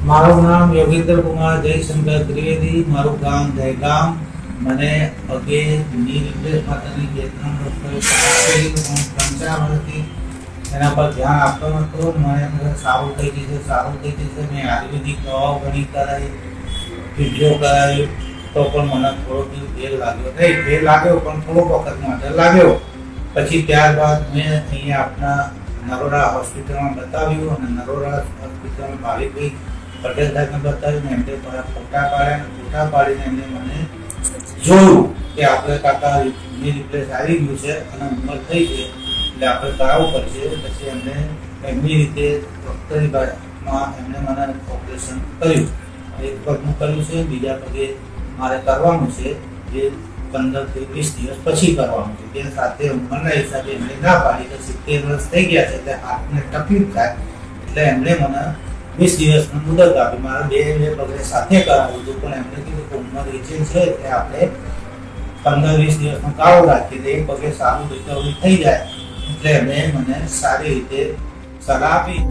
મારું નામ યોગેન્દ્ર કુમાર જયશંકર ત્રિવેદી, મારું ગામ દહેગામ. મને પગે ની રિપ્લેસ માટેની 2-3 વર્ષથી 3-4 વર્ષથી એના પર ધ્યાન આપતો નહોતો. મને સારું થઈ જશે. મેં આયુર્વેદિક દવાઓ ઘણી કરાવી, ફિઝિયો કરાવી, તો પણ મને થોડો ફેર લાગ્યો પણ થોડો વખત માટે લાગ્યો. પછી ત્યારબાદ મેં અહીંયા આપણા નરોડા હોસ્પિટલમાં બતાવ્યું અને નરોડા હોસ્પિટલમાં ભાવિકભાઈ પટેલ સાહેબને બતાવ્યું. એમને ફોટા પાડીને એમને મને જોયું કે આપણે કાકા ની રિપ્લેસ આવી ગયું છે અને ઉંમર થઈ છે એટલે આપણે કરાવવું પડશે. પછી એમને એમની રીતે ડૉક્ટરી ભાષામાં એમને મને ઓપરેશન કર્યું. એક પગનું કર્યું છે, બીજા પગે મારે કરવાનું છે, જે 15 થી 20 દિવસ પછી કરવાનું છે. તે સાથે ઉંમરના હિસાબે એમને ના પાડી કે 70 વર્ષ થઈ ગયા છે એટલે હાથને તકલીફ થાય, એટલે એમણે મને 20 દિવસની મુદત આપી. મારે બે પગલે સાથે કરાવવું હતું, પણ એમને કીધું કે ઉંમર એજે છે એટલે આપણે 15-20 દિવસનો ગાળો રાખીએ તો એ પગે સારું રિકવરી થઈ જાય. એટલે એમણે મને સારી રીતે સલાહ આપી.